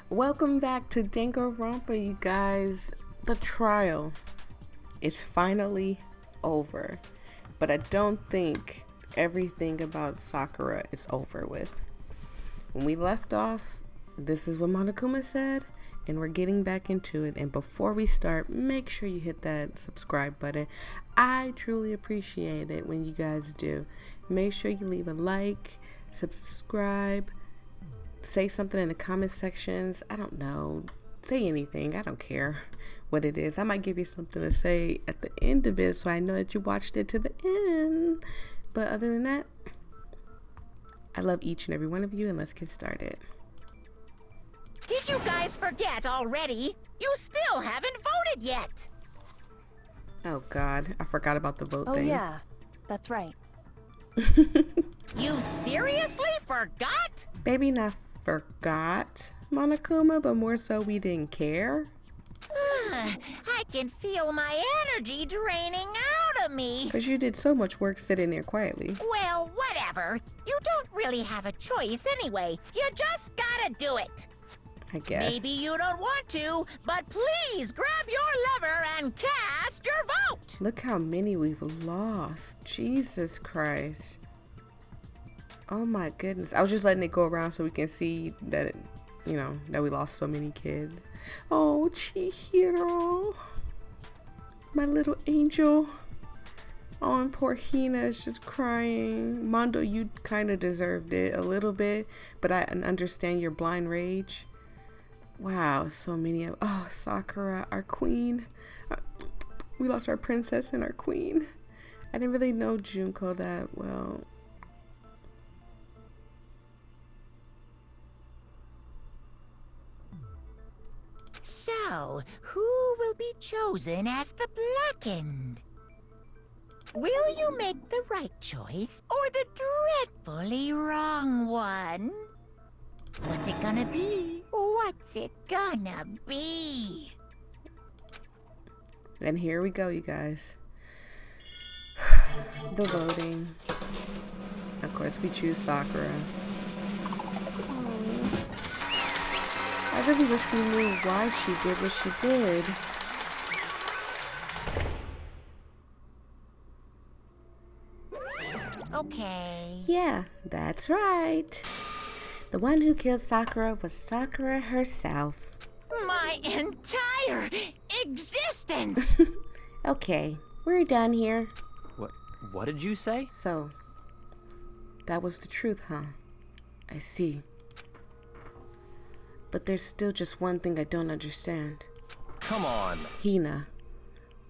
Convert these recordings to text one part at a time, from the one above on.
Welcome back to Danganronpa, you guys. The trial is finally over, but I don't think everything about Sakura is over with. When we left off, this is what Monokuma said, and we're getting back into it. And before we start, make sure you hit that subscribe button. I truly appreciate it when you guys do. Make sure you leave a like, subscribe, say something in the comment sections. I don't know, say anything. I don't care what it is. I might give you something to say at the end of it so I know that you watched it to the end. But other than that, I love each and every one of you, and let's get started. Did you guys forget already? You still haven't voted yet. Oh God, I forgot about the vote thing. Oh yeah, that's right. You seriously forgot? Baby, not forgot, Monokuma, but more so we didn't care. I can feel my energy draining out of me. Because you did so much work sitting there quietly. Well, whatever. You don't really have a choice anyway. You just gotta do it. I guess. Maybe you don't want to, but please grab your lever and cast your vote. Look how many we've lost. Jesus Christ. Oh my goodness. I was just letting it go around so we can see that, that we lost so many kids. Oh, Chihiro. My little angel. Oh, and poor Hina is just crying. Mondo, you kind of deserved it a little bit, but I understand your blind rage. Wow, so many of... Oh, Sakura, our queen. We lost our princess and our queen. I didn't really know Junko that well. So, who will be chosen as the Blackened? Will you make the right choice or the dreadfully wrong one? What's it gonna be? What's it gonna be? And here we go, you guys. The voting. Of course, we choose Sakura. I really wish we knew why she did what she did. Okay. Yeah, that's right. The one who killed Sakura was Sakura herself. My entire existence! Okay, we're done here. What did you say? So, that was the truth, huh? I see. But there's still just one thing I don't understand. Come on. Hina,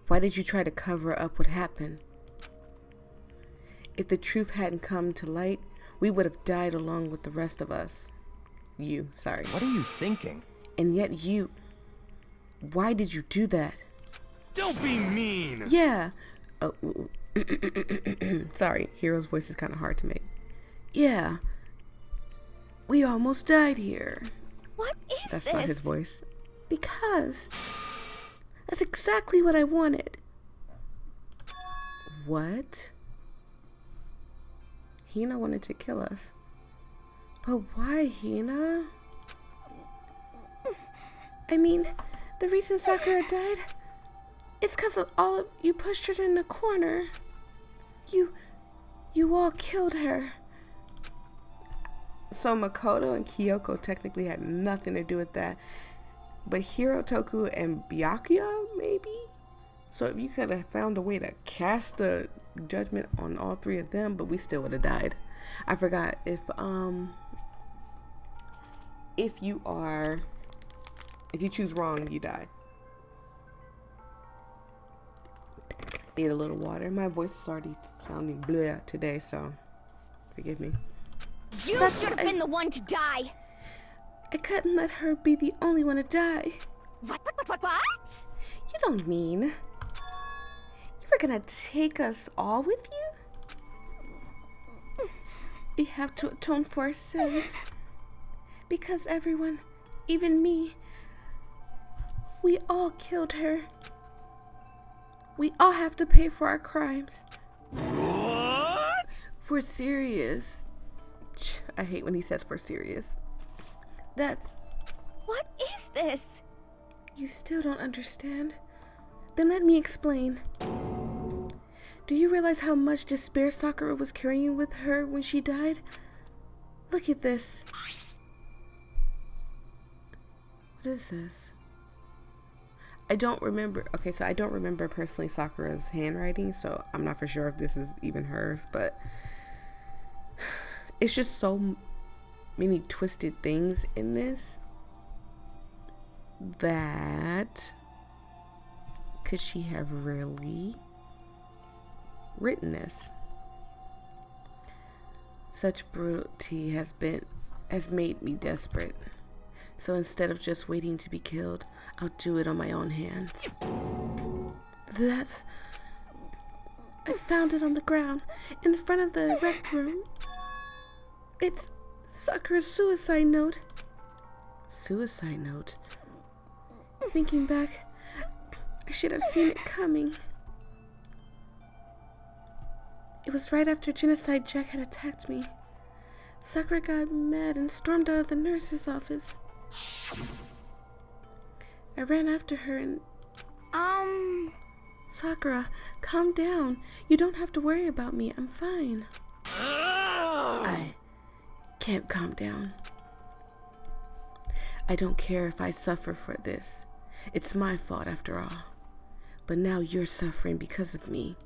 why did you try to cover up what happened? If the truth hadn't come to light, we would have died along with the rest of us. Sorry. What are you thinking? And yet why did you do that? Don't be mean! Yeah. Oh, sorry, Hero's voice is kind of hard to make. Yeah. We almost died here. What is That's this? not his voice. Because that's exactly what I wanted. What? Hina wanted to kill us. But why, Hina? I mean, the reason Sakura died is because of all of you pushed her in the corner. You all killed her. So Makoto and Kyoko technically had nothing to do with that. But Hirotoku and Byakuya, maybe? So if you could have found a way to cast the judgment on all three of them, but we still would have died. I forgot if you choose wrong, you die. Need a little water. My voice is already sounding bleh today, so forgive me. You should have been the one to die. I couldn't let her be the only one to die. What? You don't mean you were gonna take us all with you? We have to atone for our sins. Because everyone, even me, We all killed her. We all have to pay for our crimes. What? For serious. I hate when he says for serious. That's... What is this? You still don't understand? Then let me explain. Do you realize how much despair Sakura was carrying with her when she died? Look at this. What is this? I don't remember. Okay, so I don't remember personally Sakura's handwriting, so I'm not for sure if this is even hers, but it's just so many twisted things in this that could she have really written this? Such brutality has made me desperate. So instead of just waiting to be killed, I'll do it on my own hands. I found it on the ground in front of the rec room. It's Sakura's suicide note. Suicide note? Thinking back, I should have seen it coming. It was right after Genocide Jack had attacked me. Sakura got mad and stormed out of the nurse's office. I ran after her and... Sakura, calm down. You don't have to worry about me. I'm fine. I can't calm down. I don't care if I suffer for this. It's my fault after all. But now you're suffering because of me.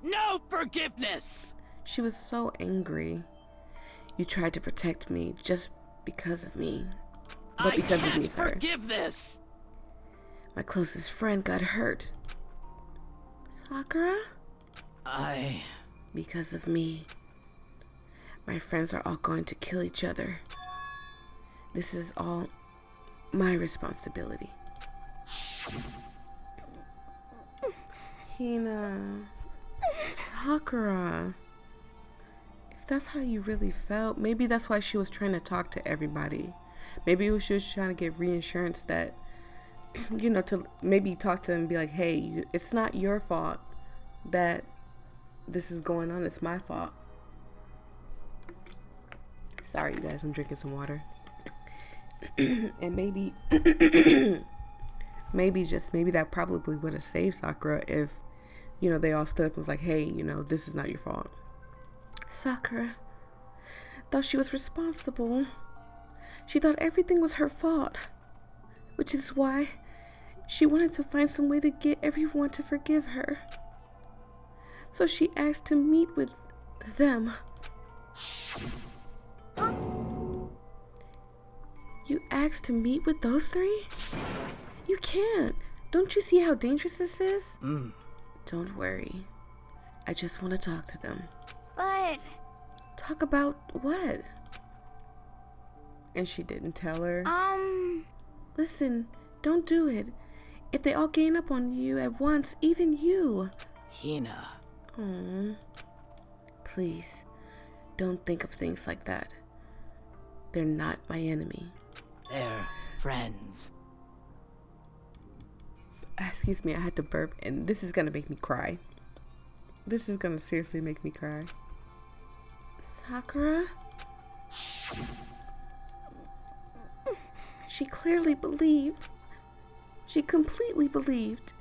No forgiveness! She was so angry. You tried to protect me just because of me. But because of me, sorry. I can't forgive this! My closest friend got hurt. Sakura? Because of me. My friends are all going to kill each other. This is all my responsibility. Hina. Sakura. If that's how you really felt, maybe that's why she was trying to talk to everybody. Maybe she was trying to get reassurance that, you know, to maybe talk to them and be like, hey, it's not your fault that this is going on. It's my fault. Sorry, you guys. I'm drinking some water. And maybe, maybe that probably would have saved Sakura if, you know, they all stood up and was like, hey, you know, this is not your fault. Sakura thought she was responsible. She thought everything was her fault, which is why she wanted to find some way to get everyone to forgive her. So she asked to meet with them. Huh? You asked to meet with those three? You can't. Don't you see how dangerous this is? Don't worry. I just want to talk to them. But... Talk about what? And she didn't tell her. Listen, don't do it. If they all gang up on you at once, even you. Hina. Please, don't think of things like that. They're not my enemy. They're friends. Excuse me, I had to burp, and this is gonna make me cry. This is gonna seriously make me cry. Sakura? She clearly believed. She completely believed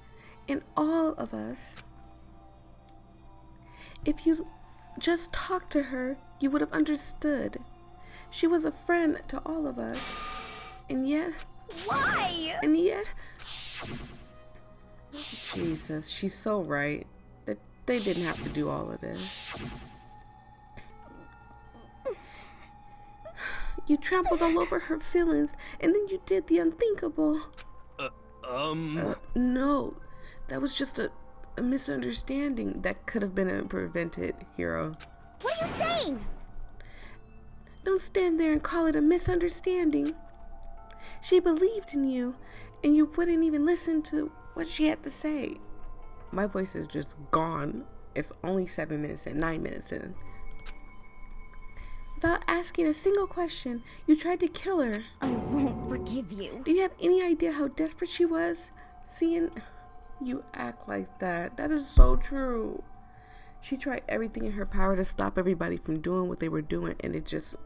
in all of us. If you just talked to her, you would have understood. She was a friend to all of us. And yet... Why? And yet... Jesus, she's so right. That they didn't have to do all of this. You trampled all over her feelings, and then you did the unthinkable. No. That was just a misunderstanding that could have been prevented, Hero. What are you saying? Don't stand there and call it a misunderstanding. She believed in you, and you wouldn't even listen to what she had to say. My voice is just gone. It's only 7 minutes and 9 minutes in. Without asking a single question, you tried to kill her. I won't forgive you. Do you have any idea how desperate she was? Seeing you act like that, that is so true. She tried everything in her power to stop everybody from doing what they were doing, and it just,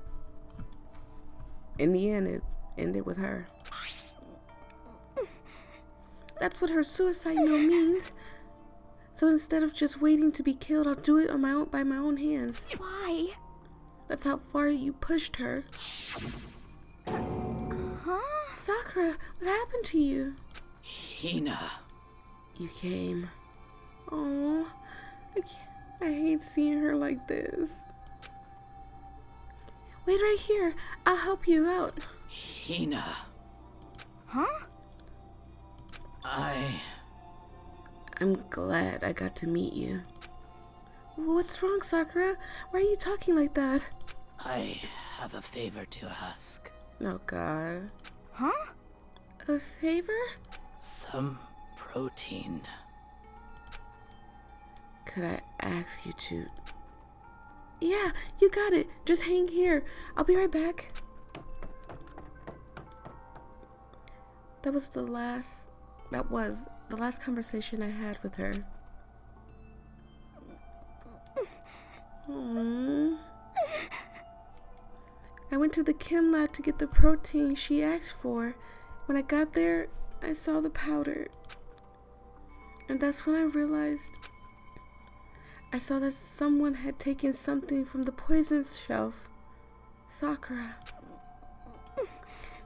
in the end, it ended with her. That's what her suicide note means. So instead of just waiting to be killed, I'll do it on my own, by my own hands. Why? That's how far you pushed her. Huh? Sakura, what happened to you? Hina. You came. Oh, I hate seeing her like this. Wait right here. I'll help you out. Hina. Huh? I'm glad I got to meet you. What's wrong, Sakura? Why are you talking like that? I have a favor to ask. Oh, God. Huh? A favor? Some protein. Could I ask you to... Yeah, you got it. Just hang here. I'll be right back. That was the last conversation I had with her. Aww. I went to the chem lab to get the protein she asked for. When I got there, I saw the powder. And that's when I realized I saw that someone had taken something from the poison shelf. Sakura.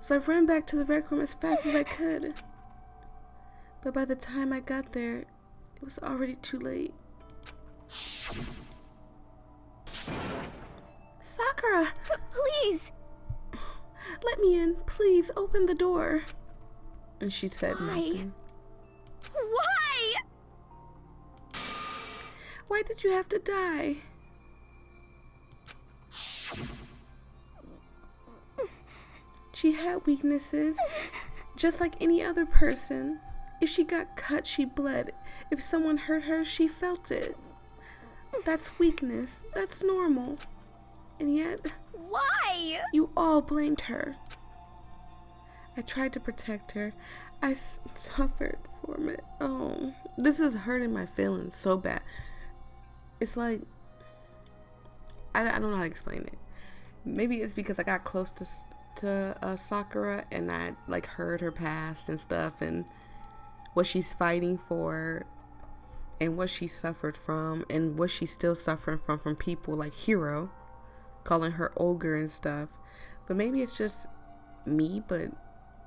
So I ran back to the rec room as fast as I could. But by the time I got there, it was already too late. Sakura! Please! Let me in. Please, open the door. And she said Why? nothing. Why? Why did you have to die? She had weaknesses, just like any other person. If she got cut, she bled. If someone hurt her, she felt it. That's weakness. That's normal. And yet, Why? you all blamed her. I tried to protect her. I suffered from it. Oh, this is hurting my feelings so bad. It's like, I don't know how to explain it. Maybe it's because I got close to Sakura and I like heard her past and stuff and what she's fighting for and what she suffered from and what she's still suffering from people like Hiro calling her ogre and stuff. But maybe it's just me, but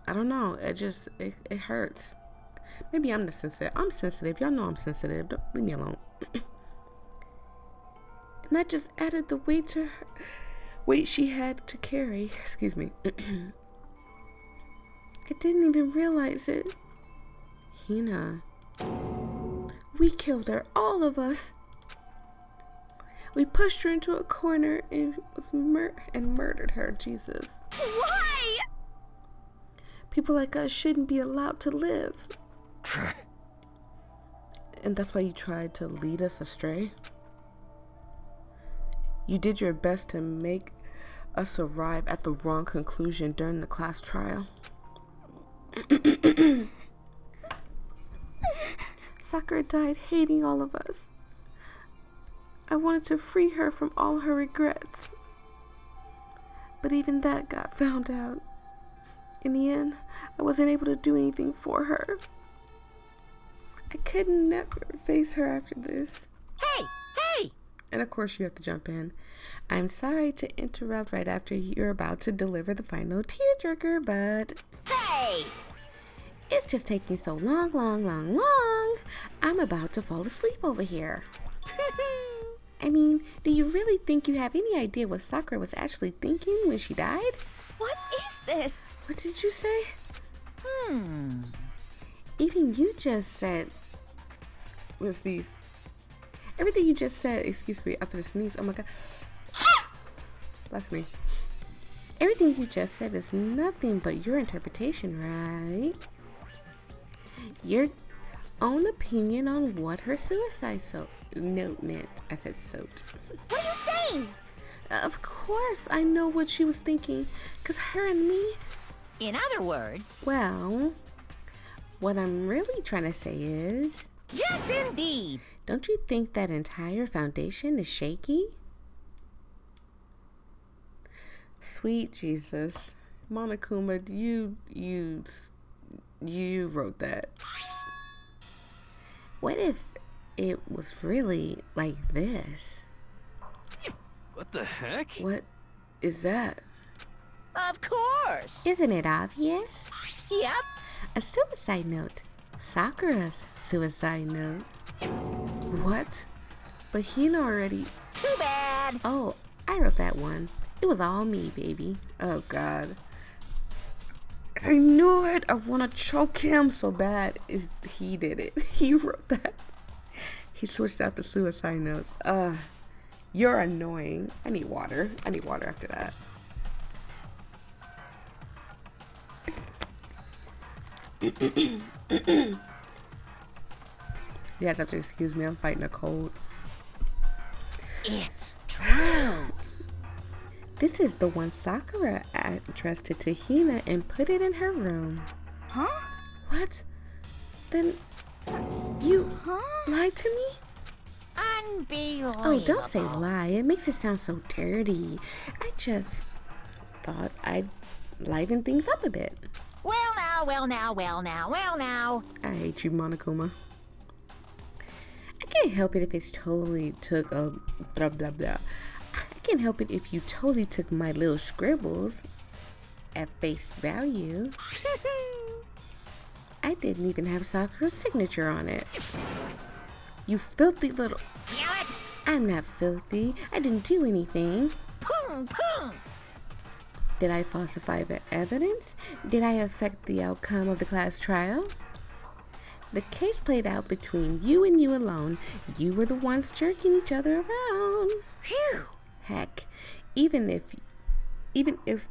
I don't know. It hurts. Maybe I'm the sensitive. I'm sensitive. Y'all know I'm sensitive. Don't leave me alone. And that just added the weight to her. Weight she had to carry. Excuse me. I didn't even realize it. Hina. We killed her. All of us. We pushed her into a corner and murdered her. Jesus. Why? People like us shouldn't be allowed to live. And that's why you tried to lead us astray? You did your best to make us arrive at the wrong conclusion during the class trial. Sakura died hating all of us. I wanted to free her from all her regrets. But even that got found out. In the end, I wasn't able to do anything for her. I could never face her after this. Hey! Hey! And of course you have to jump in. I'm sorry to interrupt right after you're about to deliver the final tearjerker, but Hey! it's just taking so long. I'm about to fall asleep over here. I mean, do you really think you have any idea what Sakura was actually thinking when she died? What is this? What did you say? Even you just said... What's these? Everything you just said, excuse me, after the sneeze, oh my god. Bless me. Everything you just said is nothing but your interpretation, right? Your own opinion on what her suicide note meant. I said soaked. What are you saying? Of course I know what she was thinking, because her and me, In other words, well, What I'm really trying to say is, Yes, indeed. don't you think that entire foundation is shaky? Sweet Jesus. Monokuma, you wrote that. What if it was really like this? What the heck? What is that? Of course. Isn't it obvious? Yep. A suicide note. Sakura's suicide note. What? But Hina already... Too bad. Oh, I wrote that one. It was all me, baby. Oh, God. I knew it. I want to choke him so bad. He did it. He wrote that. He switched out the suicide notes. You're annoying. I need water. I need water after that. You guys have to excuse me. I'm fighting a cold. It's true. This is the one Sakura addressed it to Hina and put it in her room. Huh? What? Then you lied to me? Unbelievable. Oh, don't say lie. It makes it sound so dirty. I just thought I'd liven things up a bit. Well now, well now, well now, well now. I hate you, Monokuma. I can't help it if it's totally took a blah blah blah. I can't help it if you totally took my little scribbles at face value. I didn't even have Sakura's signature on it. You filthy little... Damn it. I'm not filthy. I didn't do anything. Pung, pung. Did I falsify the evidence? Did I affect the outcome of the class trial? The case played out between you and you alone. You were the ones jerking each other around. Phew. Heck, even if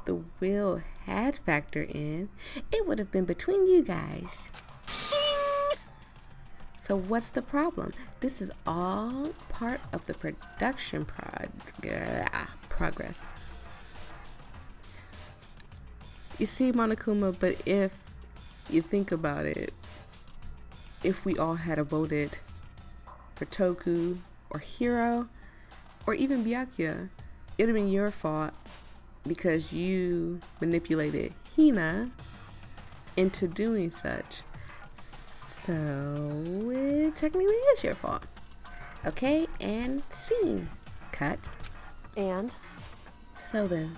the will had factored in, it would have been between you guys. Shing. So what's the problem? This is all part of the production progress. You see, Monokuma, but if you think about it, if we all had voted for Toku or Hiro or even Byakuya, it would have been your fault because you manipulated Hina into doing such. So it technically is your fault. Okay, and scene. Cut. And? So then,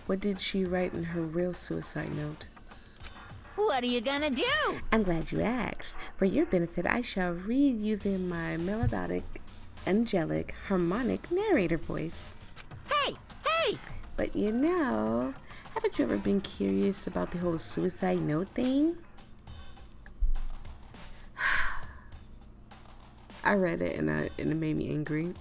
what did she write in her real suicide note? What are you gonna do? I'm glad you asked. For your benefit, I shall read using my melodic, angelic, harmonic narrator voice. Hey, hey! But you know, haven't you ever been curious about the whole suicide note thing? I read it and it made me angry.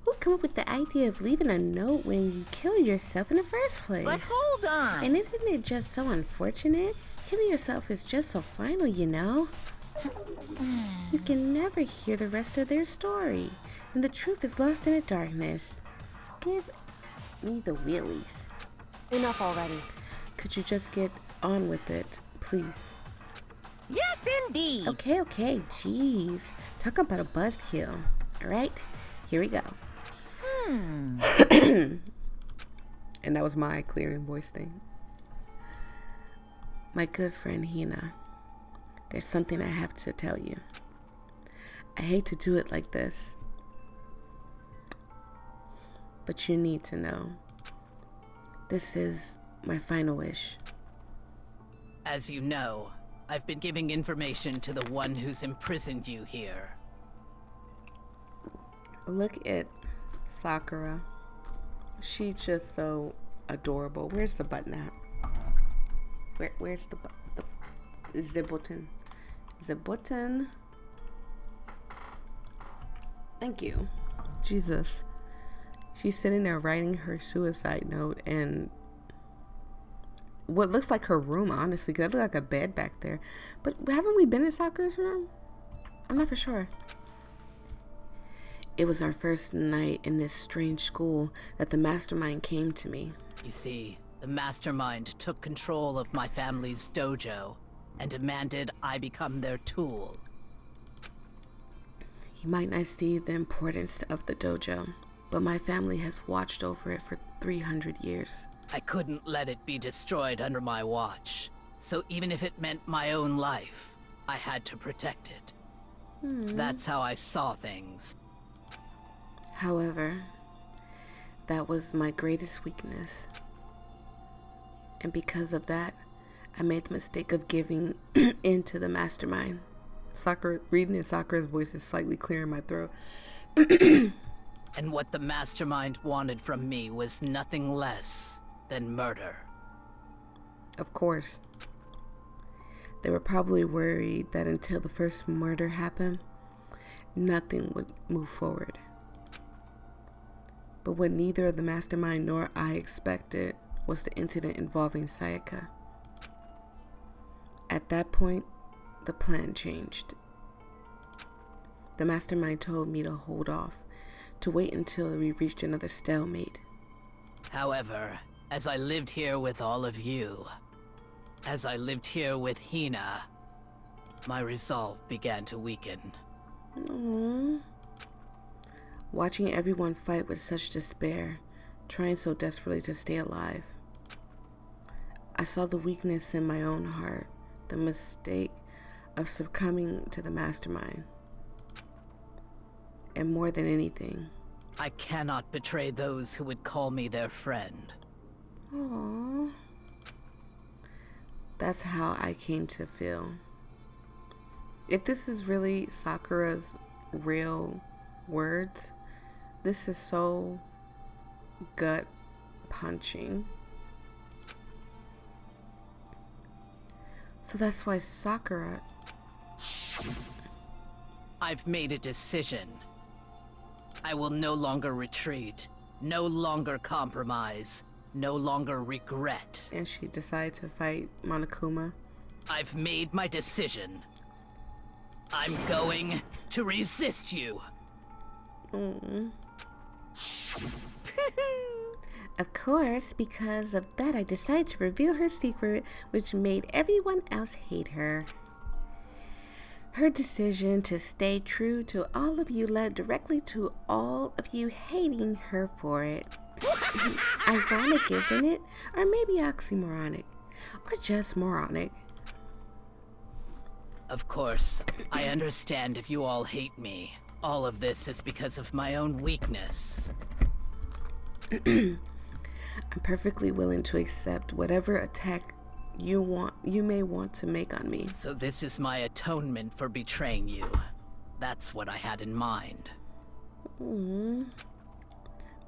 Who come up with the idea of leaving a note when you kill yourself in the first place? But hold on. And isn't it just so unfortunate? Killing yourself is just so final, you know? You can never hear the rest of their story, and the truth is lost in the darkness. Give me the willies. Enough already. Could you just get on with it, please? Yes, indeed. Okay, jeez. Talk about a buzzkill. Alright, here we go. And that was my clearing voice thing. My good friend Hina, there's something I have to tell you. I hate to do it like this, but you need to know. This is my final wish. As you know, I've been giving information to the one who's imprisoned you here. Look at Sakura. She's just so adorable. Where's the button at? Where's the button? The button. Thank you. Jesus. She's sitting there writing her suicide note and what looks like her room, honestly, because it looks like a bed back there. But haven't we been in Sakura's room? I'm not for sure. It was our first night in this strange school that the mastermind came to me. You see, the mastermind took control of my family's dojo and demanded I become their tool. You might not see the importance of the dojo, but my family has watched over it for 300 years. I couldn't let it be destroyed under my watch, so even if it meant my own life, I had to protect it. That's how I saw things. However, that was my greatest weakness. And because of that, I made the mistake of giving into the mastermind. Reading in Sakura's voice is slightly clearing my throat. And what the mastermind wanted from me was nothing less than murder. Of course. They were probably worried that until the first murder happened, nothing would move forward. But what neither of the mastermind nor I expected was the incident involving Sayaka. At that point, the plan changed. The mastermind told me to hold off, to wait until we reached another stalemate. However, as I lived here with all of you, as I lived here with Hina, my resolve began to weaken. Aww. Watching everyone fight with such despair, trying so desperately to stay alive. I saw the weakness in my own heart, the mistake of succumbing to the mastermind. And more than anything, I cannot betray those who would call me their friend. aww, that's how I came to feel. If this is really Sakura's real words, this is so gut punching. So that's why Sakura... I've made a decision. I will no longer retreat, no longer compromise, no longer regret. And she decided to fight Monokuma. I've made my decision. I'm going to resist you. Of course, because of that, I decided to reveal her secret, which made everyone else hate her. Her decision to stay true to all of you led directly to all of you hating her for it. Ironic, isn't it? Or maybe oxymoronic. Or just moronic. Of course, I understand if you all hate me. All of this is because of my own weakness. I'm perfectly willing to accept whatever attack you may want to make on me. So this is my atonement for betraying you. That's what I had in mind.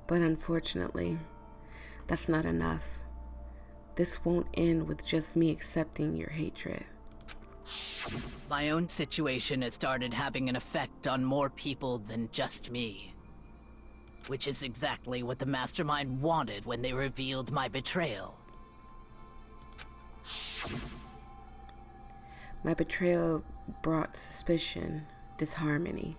But unfortunately, that's not enough. This won't end with just me accepting your hatred. My own situation has started having an effect on more people than just me. Which is exactly what the mastermind wanted when they revealed my betrayal. My betrayal brought suspicion, disharmony.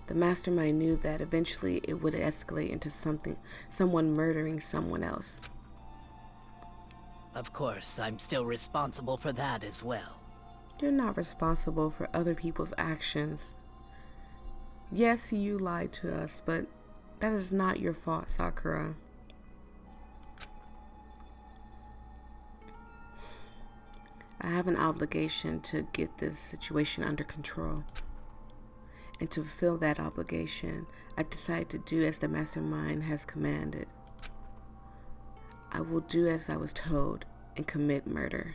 The mastermind knew that eventually it would escalate into someone murdering someone else. Of course, I'm still responsible for that as well. You're not responsible for other people's actions. Yes, you lied to us, but that is not your fault, Sakura. I have an obligation to get this situation under control. And to fulfill that obligation, I decided to do as the mastermind has commanded. I will do as I was told and commit murder.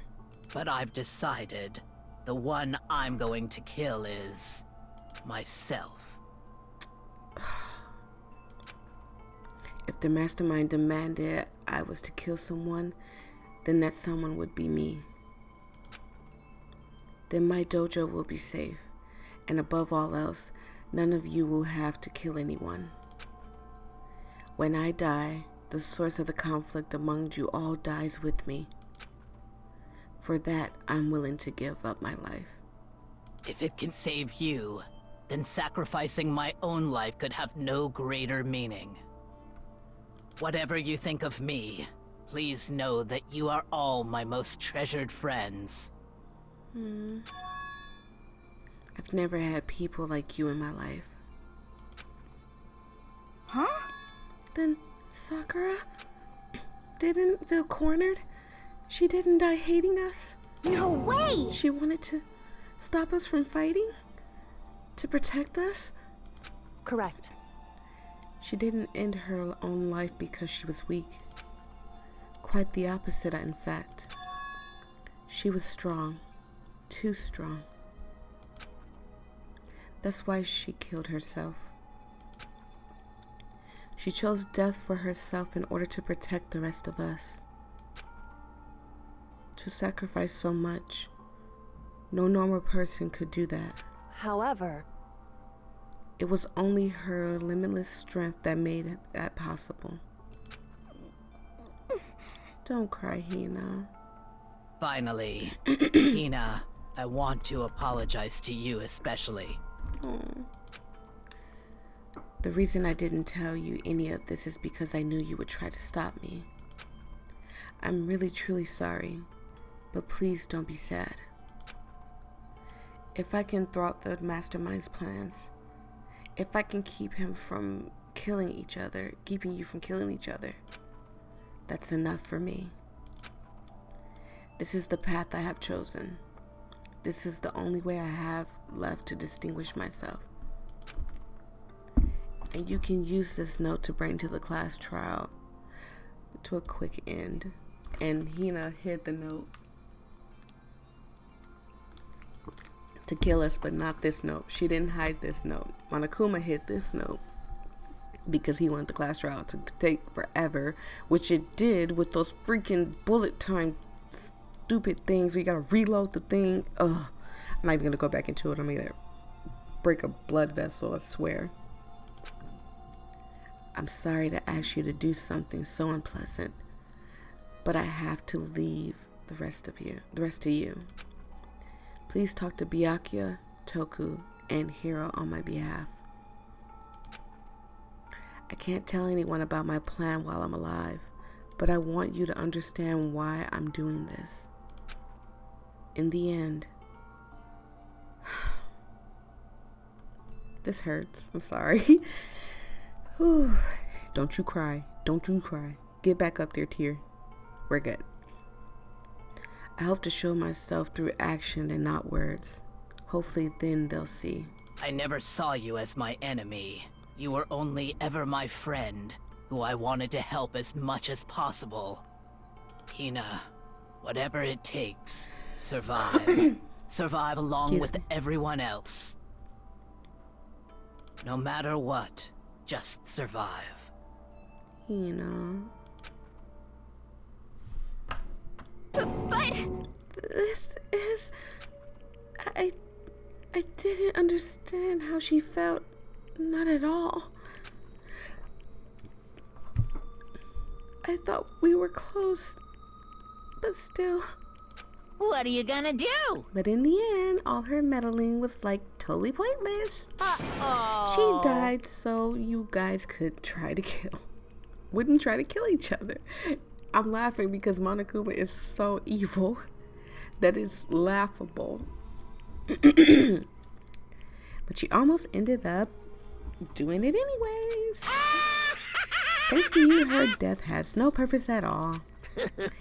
But I've decided the one I'm going to kill is myself. If the mastermind demanded I was to kill someone, then that someone would be me. Then my dojo will be safe, and above all else, none of you will have to kill anyone. When I die, the source of the conflict among you all dies with me. For that, I'm willing to give up my life. If it can save you, then sacrificing my own life could have no greater meaning. Whatever you think of me, Please know that you are all my most treasured friends. I've never had people like you in my life. Huh? Then Sakura didn't feel cornered? She didn't die hating us? No way! She wanted to stop us from fighting? To protect us? Correct. She didn't end her own life because she was weak. Quite the opposite, in fact. She was strong. Too strong. That's why she killed herself. She chose death for herself in order to protect the rest of us. To sacrifice so much, no normal person could do that. However, it was only her limitless strength that made that possible. Don't cry, Hina. Finally, Hina, I want to apologize to you especially. Oh. The reason I didn't tell you any of this is because I knew you would try to stop me. I'm really truly sorry, but please don't be sad. If I can thwart the mastermind's plans, if I can keep him from killing each other, keeping you from killing each other, that's enough for me. This is the path I have chosen. This is the only way I have left to distinguish myself. And you can use this note to bring to the class trial to a quick end. And Hina hid the note to kill us, but not this note. She didn't hide this note. Monokuma hid this note because he wanted the class trial to take forever, which it did with those freaking bullet time stupid things where you gotta reload the thing. Ugh. I'm not even gonna go back into it. I'm gonna break a blood vessel, I swear. I'm sorry to ask you to do something so unpleasant, but I have to leave the rest of you. Please talk to Byakuya, Toku, and Hiro on my behalf. I can't tell anyone about my plan while I'm alive, but I want you to understand why I'm doing this. In the end, this hurts. I'm sorry. Whew. Don't you cry. Don't you cry. Get back up there, Tear. We're good. I hope to show myself through action and not words. Hopefully then they'll see. I never saw you as my enemy. You were only ever my friend, who I wanted to help as much as possible. Hina, whatever it takes, survive. Survive along with everyone else. No matter what, just survive. Hina. But... This is... I didn't understand how she felt. Not at all. I thought we were close, but still. What are you gonna do? But in the end, all her meddling was like totally pointless. Uh-oh. She died so you guys wouldn't try to kill each other. I'm laughing because Monokuma is so evil that it's laughable. But she almost ended up doing it anyways. Thanks to you, her death has no purpose at all.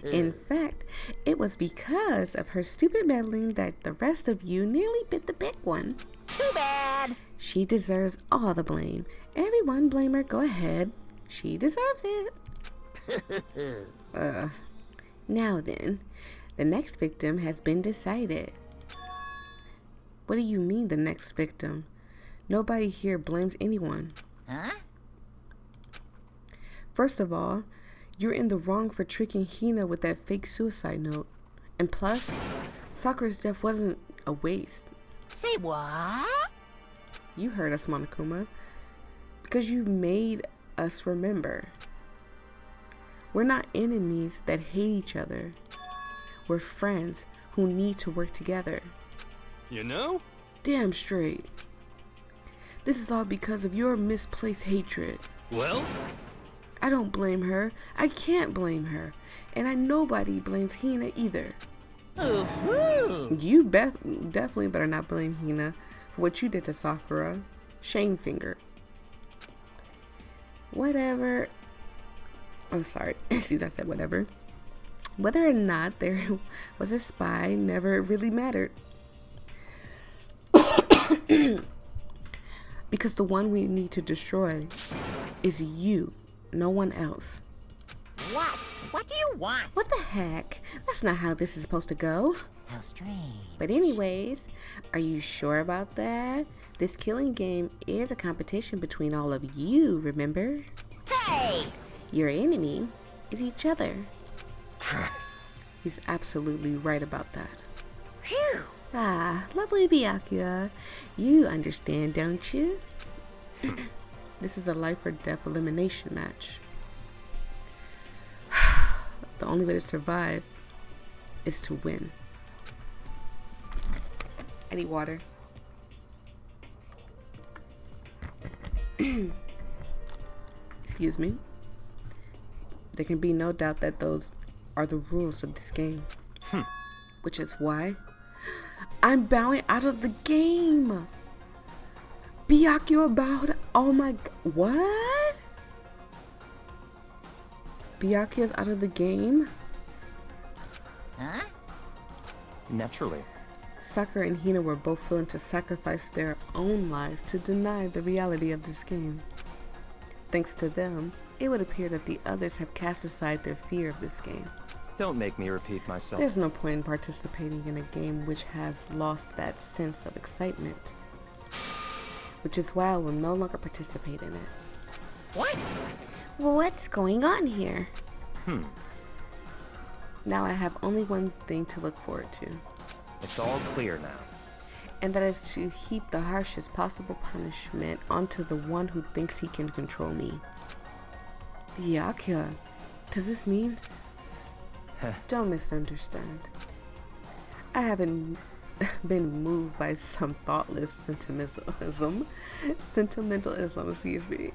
In fact, it was because of her stupid meddling that the rest of you nearly bit the big one. Too bad. She deserves all the blame. Everyone blame her. Go ahead. She deserves it. Now then, the next victim has been decided. What do you mean the next victim? Nobody here blames anyone. Huh? First of all, you're in the wrong for tricking Hina with that fake suicide note. And plus, Sakura's death wasn't a waste. Say what? You heard us, Monokuma. Because you made us remember. We're not enemies that hate each other. We're friends who need to work together. You know? Damn straight. This is all because of your misplaced hatred. Well? I don't blame her. I can't blame her. And nobody blames Hina either. Ooh-hoo. You definitely better not blame Hina for what you did to Sakura. Shame finger. Whatever. Oh, sorry. See, I said whatever. Whether or not there was a spy never really mattered. Because the one we need to destroy is you, no one else. What? What do you want? What the heck? That's not how this is supposed to go. How strange. But anyways, are you sure about that? This killing game is a competition between all of you, remember? Hey! Your enemy is each other. He's absolutely right about that. Phew! Ah, lovely Byakuya. You understand, don't you? This is a life or death elimination match. The only way to survive is to win. I need water. Excuse me. There can be no doubt that those are the rules of this game. Which is why I'm bowing out of the game. Byakuya bowed. Oh my god. What? Byakuya's out of the game? Huh? Naturally. Sakura and Hina were both willing to sacrifice their own lives to deny the reality of this game. Thanks to them, it would appear that the others have cast aside their fear of this game. Don't make me repeat myself. There's no point in participating in a game which has lost that sense of excitement. Which is why I will no longer participate in it. What? Well, what's going on here? Now I have only one thing to look forward to. It's all clear now. And that is to heap the harshest possible punishment onto the one who thinks he can control me. Byakuya, does this mean? Don't misunderstand. I haven't been moved by some thoughtless sentimentalism, excuse me,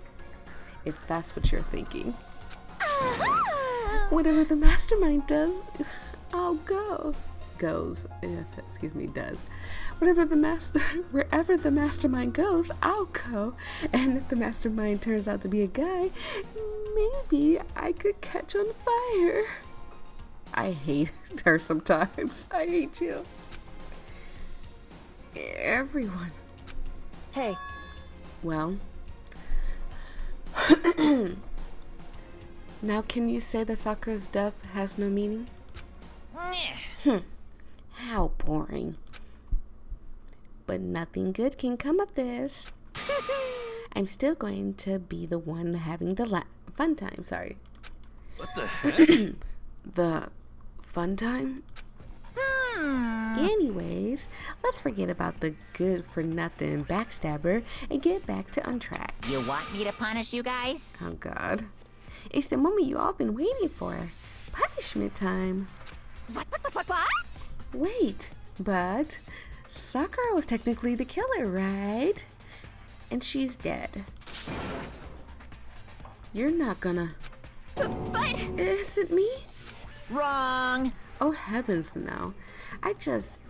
if that's what you're thinking. Whatever the mastermind does, I'll go. Goes, yes, excuse me, does. Wherever the mastermind goes, I'll go. And if the mastermind turns out to be a guy, maybe I could catch on fire. I hate her sometimes. I hate you. Everyone. Hey, Well. Now can you say that Sakura's death has no meaning? How boring. But nothing good can come of this. I'm still going to be the one having the fun time, sorry. What the heck? The fun time? Anyways, let's forget about the good for nothing backstabber and get back to on track. You want me to punish you guys? Oh god. It's the moment you all been waiting for. Punishment time. What? Wait, but Sakura was technically the killer, right? And she's dead. You're not gonna... But Is it me? Wrong. Oh heavens no. Just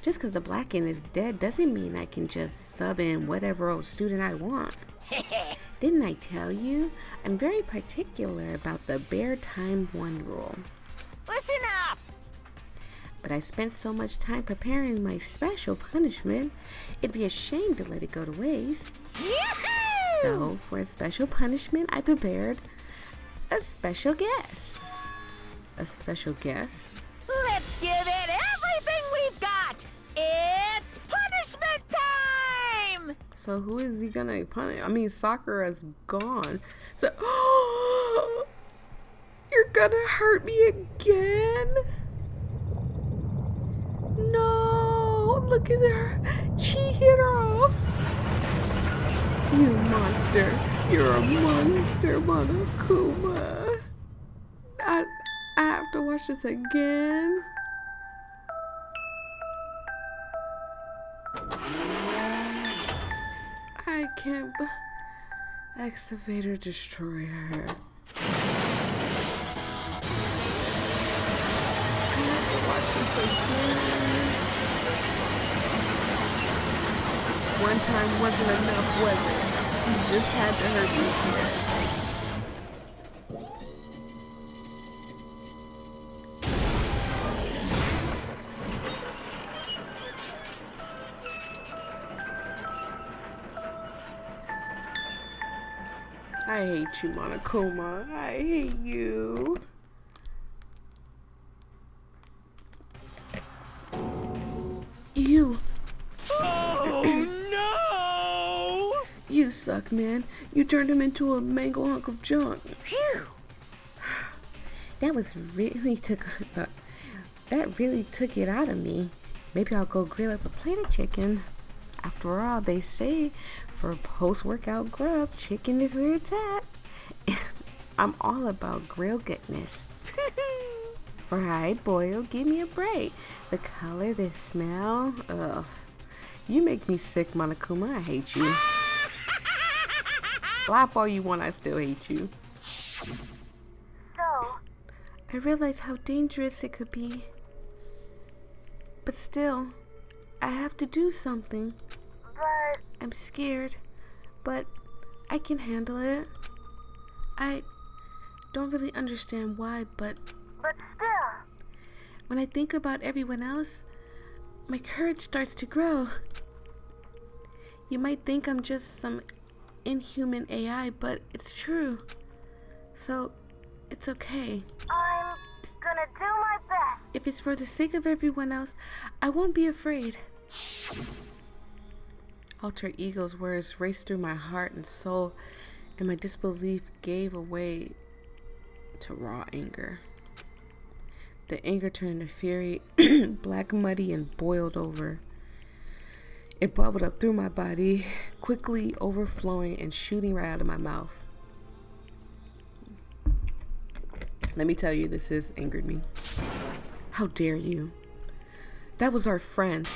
because the Blacken is dead doesn't mean I can just sub in whatever old student I want. Didn't I tell you? I'm very particular about the bare time one rule. Listen up. But I spent so much time preparing my special punishment, it'd be a shame to let it go to waste. Yoo-hoo! So, for a special punishment, I prepared a special guest. A special guest? Let's give it everything we've got. It's punishment time. So who is he gonna punish? I mean, Sakura's gone. So, you're gonna hurt me again? No, look at her. Chihiro. You monster. You're a monster, Monokuma. I have to watch this again. I can't. Excavator destroyer. Watch this again. One time wasn't enough, was it? You just had to hurt me here. I hate you, Monokuma. I hate you. You. Oh no! You suck, man. You turned him into a mango hunk of junk. Phew! That really took it out of me. Maybe I'll go grill up a plate of chicken. After all, they say for post-workout grub, chicken is where it's at. I'm all about grill goodness. Fried, boiled, give me a break. The color, the smell, ugh. You make me sick, Monokuma. I hate you. Laugh all you want, I still hate you. So, I realize how dangerous it could be. But still, I have to do something. but I'm scared, but I can handle it. I don't really understand why, but still, when I think about everyone else, my courage starts to grow. You might think I'm just some inhuman AI, but it's true. So, it's okay. I'm gonna do my best. If it's for the sake of everyone else, I won't be afraid. Alter Ego's words raced through my heart and soul, and my disbelief gave way to raw anger. The anger turned to fury, black, muddy, and boiled over. It bubbled up through my body, quickly overflowing and shooting right out of my mouth. Let me tell you, this has angered me. How dare you? That was our friend.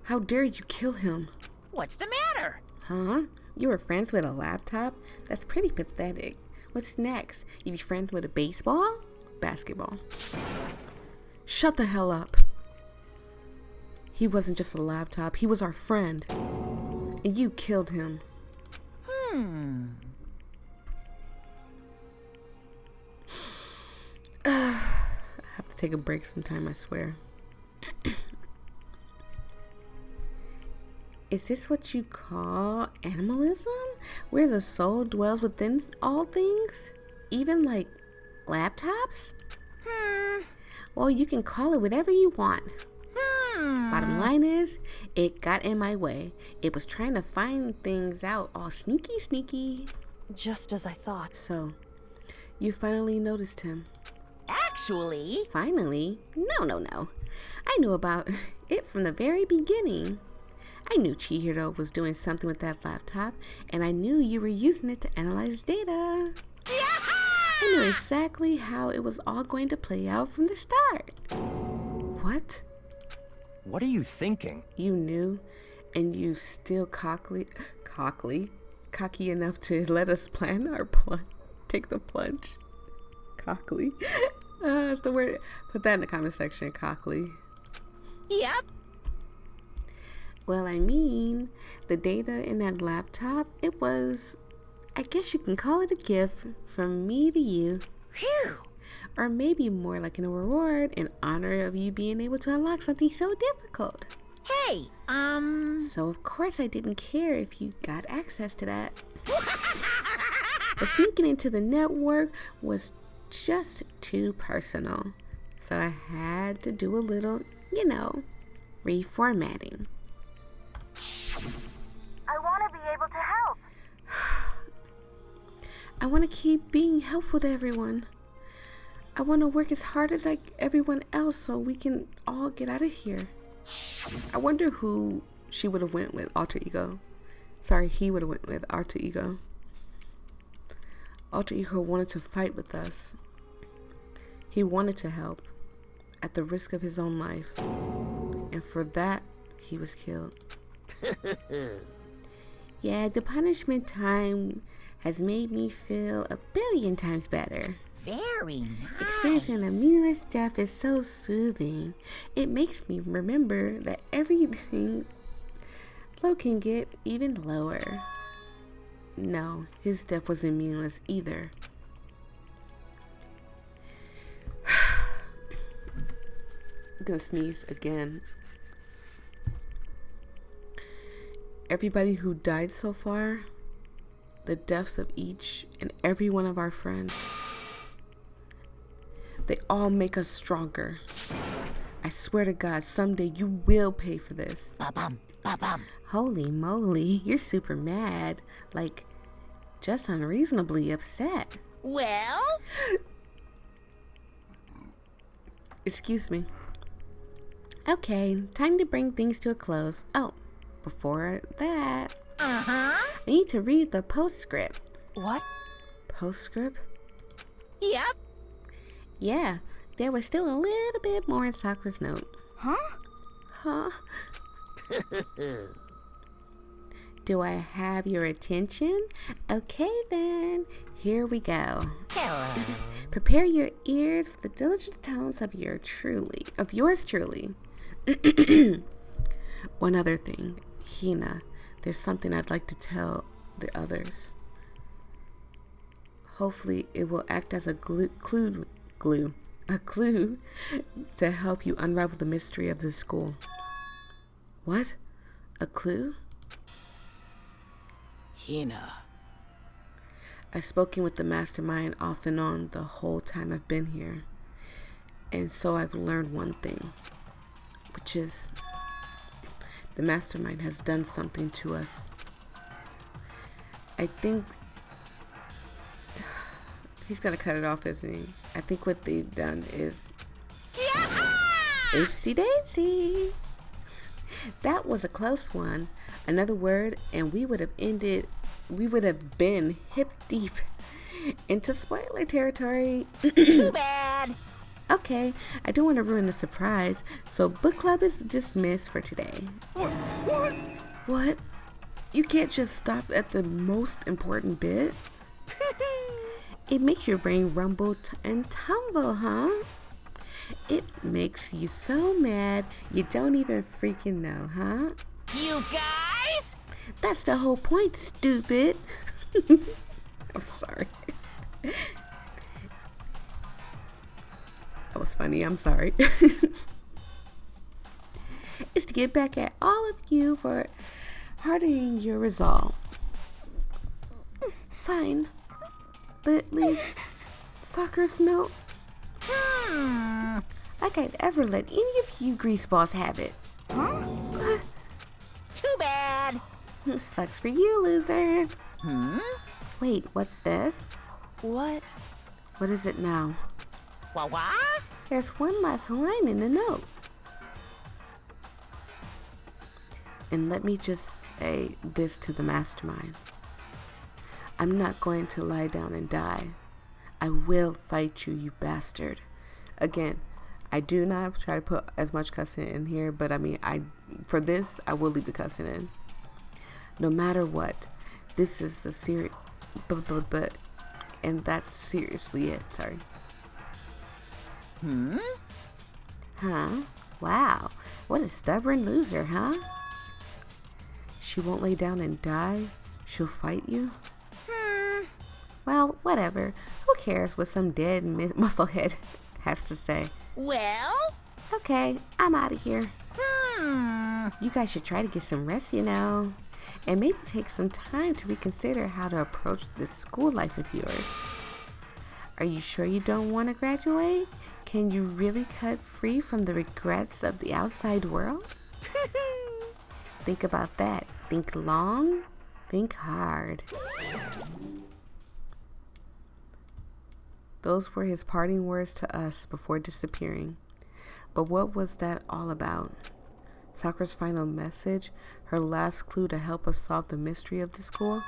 How dare you kill him? What's the matter? Huh? You were friends with a laptop? That's pretty pathetic. What's next? You be friends with a baseball? Basketball. Shut the hell up. He wasn't just a laptop. He was our friend. And you killed him. I have to take a break sometime, I swear. Is this what you call animalism? Where the soul dwells within all things? Even like laptops? Well, you can call it whatever you want. Bottom line is, it got in my way. It was trying to find things out all sneaky. Just as I thought. So, you finally noticed him. Actually, Finally? No. I knew about it from the very beginning. I knew Chihiro was doing something with that laptop, and I knew you were using it to analyze data. I knew exactly how it was all going to play out from the start. What? What are you thinking? You knew, and you still cocky enough to let us plan our take the plunge. Cockly. That's the word. Put that in the comment section, cockly. yep. Well, I mean, the data in that laptop, it was, I guess you can call it a gift from me to you. Phew. Or maybe more like a reward in honor of you being able to unlock something so difficult. Hey, So of course I didn't care if you got access to that. But sneaking into the network was just too personal. So I had to do a little, reformatting. I want to be able to help. I want to keep being helpful to everyone. I want to work as hard as everyone else so we can all get out of here. I wonder who she would have went with, Alter Ego. Sorry, he would have went with Alter Ego. Alter Ego wanted to fight with us. He wanted to help at the risk of his own life. And for that, he was killed. Yeah, the punishment time has made me feel a billion times better. Very nice. Experiencing a meaningless death is so soothing. It makes me remember that everything low can get even lower. No, his death wasn't meaningless either. I'm gonna sneeze again. Everybody who died so far, the deaths of each and every one of our friends, they all make us stronger. I swear to God, someday you will pay for this. Ba-bum, ba-bum. Holy moly, you're super mad. Like, just unreasonably upset. Well? Excuse me. Okay, time to bring things to a close. Oh, before that, Uh-huh. I need to read the postscript. What? Postscript? Yep. Yeah, there was still a little bit more in Sakura's note. Huh? Huh? Do I have your attention? Okay then, here we go. Hello. Prepare your ears for the diligent tones of yours truly. One other thing, Hina, there's something I'd like to tell the others. Hopefully it will act as a clue to help you unravel the mystery of this school. What? A clue? Hina. I've spoken with the mastermind off and on the whole time I've been here. And so I've learned one thing, which is the mastermind has done something to us. I think he's gonna cut it off, isn't he? I think what they've done is oopsie daisy. That was a close one. Another word and we would have been hip deep into spoiler territory. Too bad. Okay, I don't want to ruin the surprise, so book club is dismissed for today. What? What? You can't just stop at the most important bit? It makes your brain rumble and tumble, huh? It makes you so mad you don't even freaking know, huh? You guys? That's the whole point, stupid. I'm sorry. That was funny, I'm sorry. It's to get back at all of you for hardening your resolve. Fine. But at least Sakura's note. Like I'd ever let any of you greaseballs have it. Huh? Too bad. Sucks for you, loser. Wait, what's this? What? What is it now? What? There's one last line in the note. And let me just say this to the mastermind. I'm not going to lie down and die. I will fight you, you bastard. Again, I do not try to put as much cussing in here, but I mean, for this, I will leave the cussing in. No matter what, this is a serious, and that's seriously it, sorry. Huh? Wow, what a stubborn loser, huh? She won't lay down and die? She'll fight you? Well, whatever. Who cares what some dead musclehead has to say? Well? Okay, I'm out of here. You guys should try to get some rest, you know. And maybe take some time to reconsider how to approach this school life of yours. Are you sure you don't want to graduate? Can you really cut free from the regrets of the outside world? Think about that. Think long, think hard. Those were his parting words to us before disappearing. But what was that all about? Sakura's final message? Her last clue to help us solve the mystery of the school?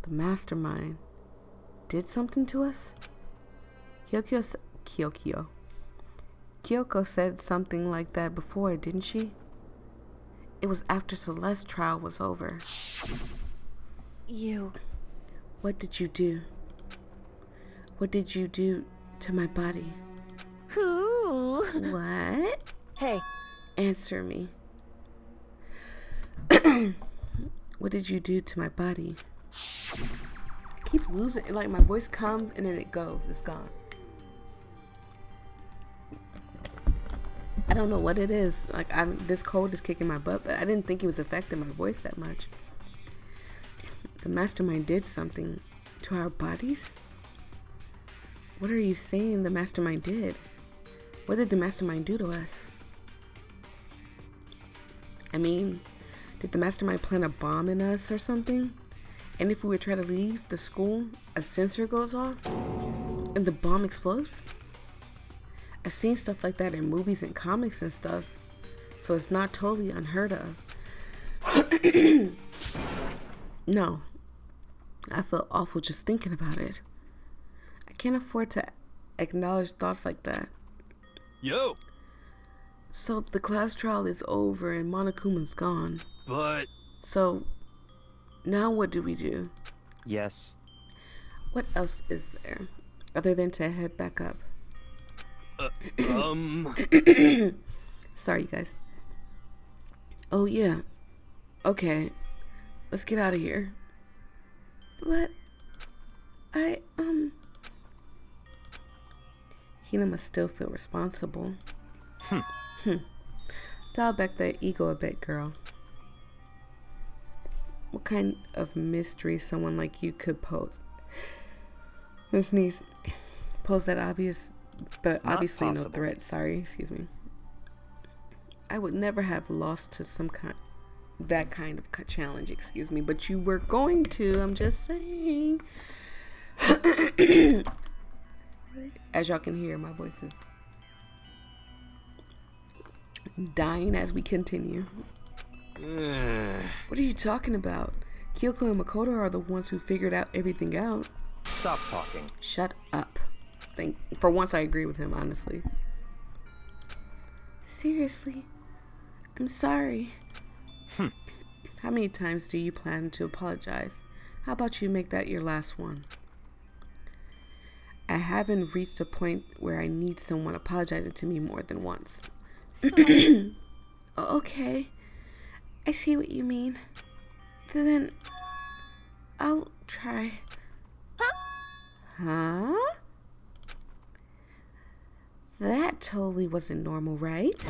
The mastermind did something to us? Kyoko said something like that before, didn't she? It was after Celeste's trial was over. You... What did you do? What did you do to my body? Who? What? Hey, Answer me. What did you do to my body? I keep losing, like my voice comes and then it goes. It's gone. I don't know what it is. Like this cold is kicking my butt, but I didn't think it was affecting my voice that much. The mastermind did something to our bodies? What are you saying the mastermind did? What did the mastermind do to us? I mean, did the mastermind plant a bomb in us or something? And if we would try to leave the school, a sensor goes off and the bomb explodes? I've seen stuff like that in movies and comics and stuff, so it's not totally unheard of. No, I feel awful just thinking about it. I can't afford to acknowledge thoughts like that. Yo! So the class trial is over and Monokuma's gone. But... So now what do we do? Yes. What else is there other than to head back up? Sorry, you guys. Oh yeah. Okay. Let's get out of here. But Hina must still feel responsible. Dial back that ego a bit, girl. What kind of mystery someone like you could pose? Miss Niece, pose that obvious, but Not obviously possible. no threat. Sorry, excuse me. I would never have lost to that kind of challenge, excuse me, but you were going to, I'm just saying. As y'all can hear, my voice is dying as we continue. What are you talking about? Kyoko and Makoto are the ones who figured out everything out. Stop talking. Shut up. For once I agree with him, honestly. Seriously, I'm sorry. How many times do you plan to apologize? How about you make that your last one? I haven't reached a point where I need someone apologizing to me more than once. Okay, I see what you mean. Then I'll try. Huh? That totally wasn't normal, right?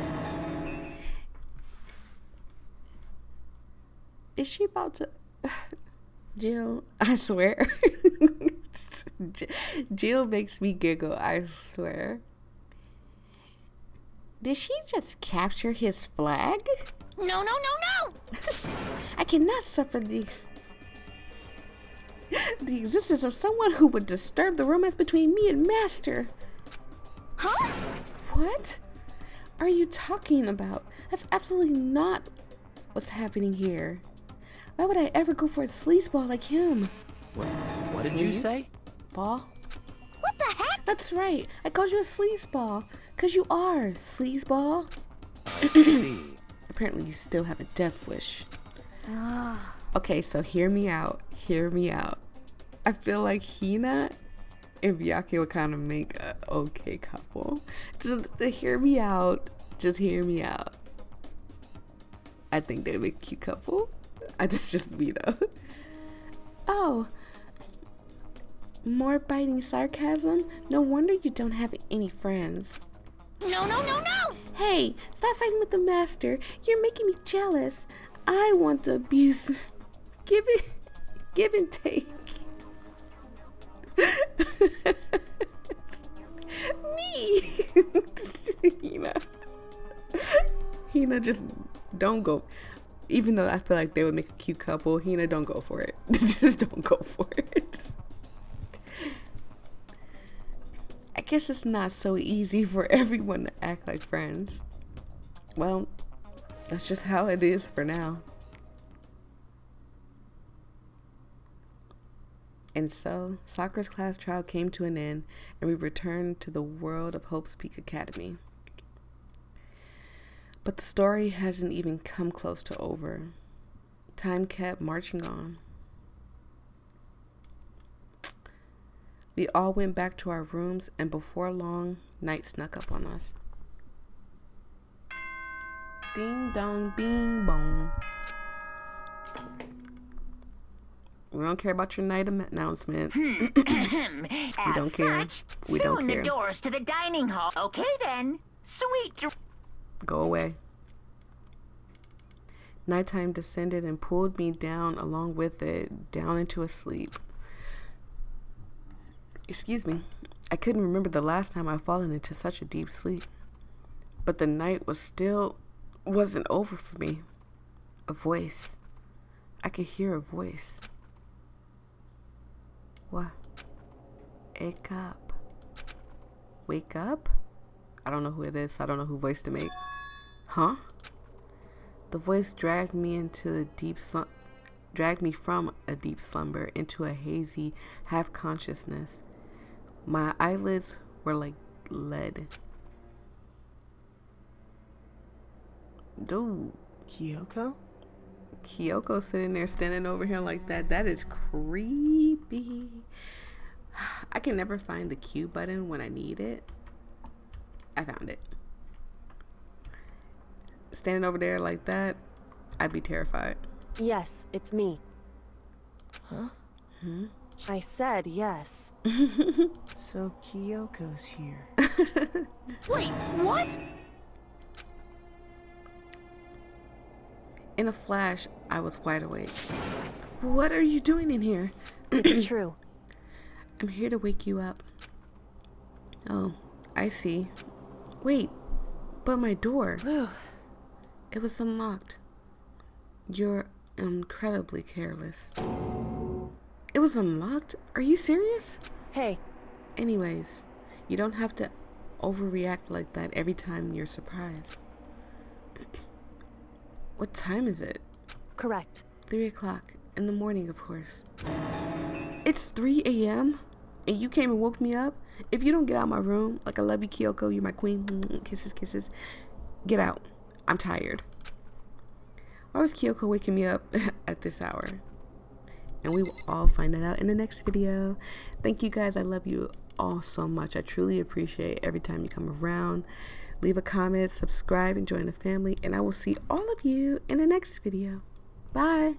Is she about to... Jill, I swear. Jill makes me giggle, I swear. Did she just capture his flag? No, no, no, no! I cannot suffer the existence of someone who would disturb the romance between me and Master. Huh? What are you talking about? That's absolutely not what's happening here. Why would I ever go for a sleazeball like him? What did you say? Ball? What the heck? That's right. I called you a sleazeball. 'Cause you are, sleazeball. See. Apparently you still have a death wish. Okay, so hear me out. Hear me out. I feel like Hina and Byakuya would kind of make a okay couple. Just hear me out. Just hear me out. I think they make a cute couple. That's just me though. Oh. More biting sarcasm? No wonder you don't have any friends. No, no, no, no! Hey, stop fighting with the master. You're making me jealous. I want to abuse. Give and take. Me. Hina, just don't go. Even though I feel like they would make a cute couple, Hina, don't go for it. Just don't go for it. I guess it's not so easy for everyone to act like friends. Well, that's just how it is for now. And so, Sakura's class trial came to an end, and we returned to the world of Hope's Peak Academy. But the story hasn't even come close to over. Time kept marching on. We all went back to our rooms, and before long, night snuck up on us. Ding dong, bing bong. We don't care about your night announcement. We don't care. We don't Soon care. the doors to the dining hall. Okay then. Sweet. Go away. Nighttime descended and pulled me down along with it, down into a sleep. Excuse me. I couldn't remember the last time I'd fallen into such a deep sleep. But the night wasn't over for me. A voice. I could hear a voice. What? Wake up. Wake up? I don't know who it is, so I don't know who voice to make. Huh? The voice dragged me from a deep slumber into a hazy half consciousness. My eyelids were like lead. Dude. Kyoko sitting there standing over here like that. That is creepy. I can never find the Q button when I need it. I found it. Standing over there like that, I'd be terrified. Yes, it's me. Huh? I said yes. So Kyoko's here. Wait, what? In a flash, I was wide awake. What are you doing in here? It's true. I'm here to wake you up. Oh, I see. Wait, but my door. It was unlocked. You're incredibly careless. It was unlocked? Are you serious? Hey, Anyways, you don't have to overreact like that every time you're surprised. What time is it? correct. 3 o'clock in the morning, of course. It's 3 a.m. and you came and woke me up? If you don't get out of my room, like I love you, Kyoko, you're my queen, kisses, kisses, get out. I'm tired. Why was Kyoko waking me up at this hour? And we will all find that out in the next video. Thank you guys. I love you all so much. I truly appreciate every time you come around. Leave a comment, subscribe, and join the family. And I will see all of you in the next video. Bye.